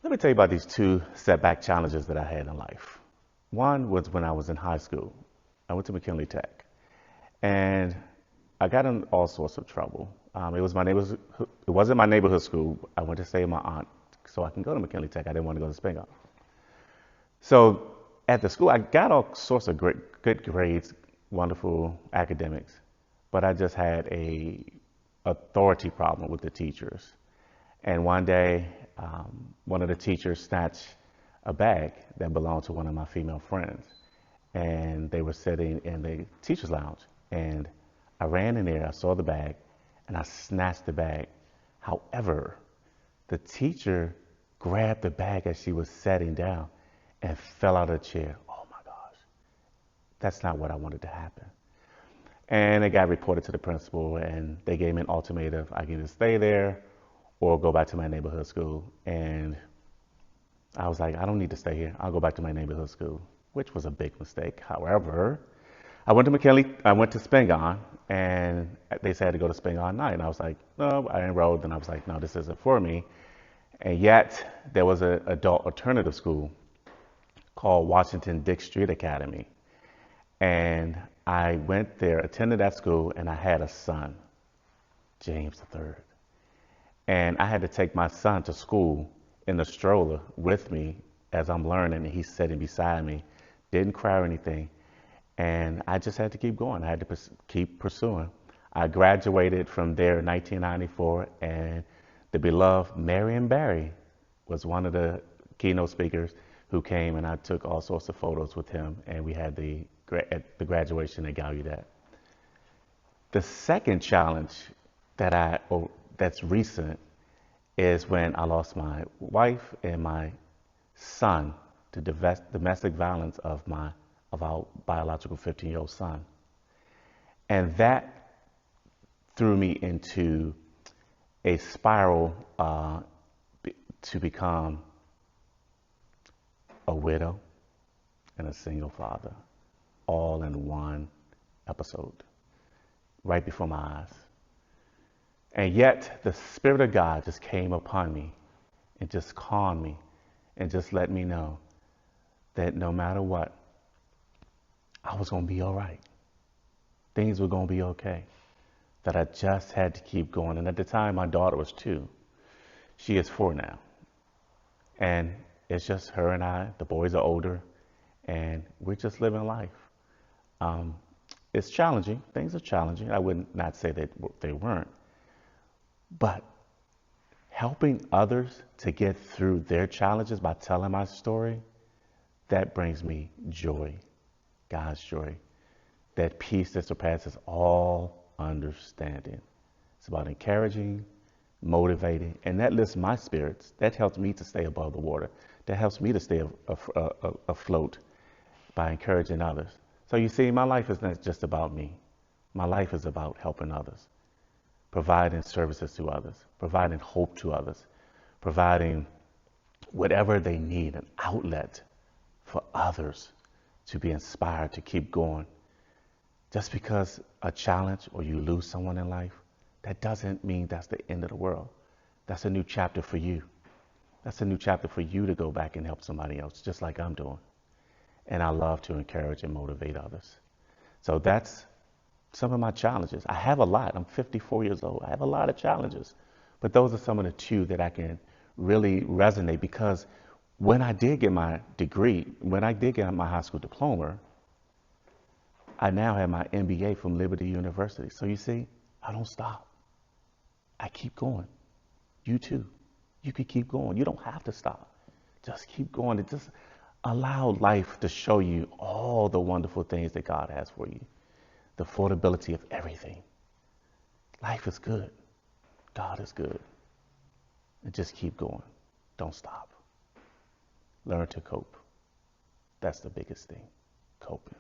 Let me tell you about these two setback challenges that I had in life. One was when I was in high school. I went to McKinley Tech, and I got in all sorts of trouble. It wasn't my neighborhood school. I went to stay with my aunt so I can go to McKinley Tech. I didn't want to go to Spingarn. So at the school, I got all sorts of good grades, wonderful academics, but I just had a authority problem with the teachers. And one day, one of the teachers snatched a bag that belonged to one of my female friends. And they were sitting in the teacher's lounge. And I ran in there, I saw the bag, and I snatched the bag. However, the teacher grabbed the bag as she was sitting down and fell out of the chair. Oh my gosh, that's not what I wanted to happen. And it got reported to the principal, and they gave me an ultimatum. I can either stay there or go back to my neighborhood school. And I was like, I don't need to stay here. I'll go back to my neighborhood school, which was a big mistake. However, I went to Spingarn, and they said to go to Spingarn night. And I was like, no, I enrolled, and I was like, no, this isn't for me. And yet, there was an adult alternative school called Washington Dick Street Academy. And I went there, attended that school, and I had a son, James III. And I had to take my son to school in the stroller with me as I'm learning, and he's sitting beside me, didn't cry or anything. And I just had to keep going. I had to keep pursuing. I graduated from there in 1994, and the beloved Marion Barry was one of the keynote speakers who came, and I took all sorts of photos with him, and we had the graduation at Gallaudet. The second challenge that's recent is when I lost my wife and my son to domestic violence of our biological 15-year-old son. And that threw me into a spiral to become a widow and a single father, all in one episode, right before my eyes. And yet the Spirit of God just came upon me and just calmed me and just let me know that no matter what, I was going to be all right. Things were going to be okay. That I just had to keep going. And at the time, my daughter was 2. She is 4 now. And it's just her and I. The boys are older, and we're just living life. It's challenging. Things are challenging. I would not say that they weren't. But helping others to get through their challenges by telling my story, that brings me joy, God's joy, that peace that surpasses all understanding. It's about encouraging, motivating, and that lifts my spirits. That helps me to stay above the water. That helps me to stay afloat by encouraging others. So you see, my life is not just about me. My life is about helping others, providing services to others, providing hope to others, providing whatever they need, an outlet for others to be inspired to keep going. Just because a challenge or you lose someone in life, that doesn't mean that's the end of the world. That's a new chapter for you. That's a new chapter for you to go back and help somebody else, just like I'm doing. And I love to encourage and motivate others. So that's some of my challenges. I have a lot. I'm 54 years old. I have a lot of challenges. But those are some of the 2 that I can really resonate, because when I did get my degree, when I did get my high school diploma, I now have my MBA from Liberty University. So you see, I don't stop. I keep going. You too. You can keep going. You don't have to stop. Just keep going and just allow life to show you all the wonderful things that God has for you. The affordability of everything. Life is good. God is good. And just keep going. Don't stop. Learn to cope. That's the biggest thing. Coping.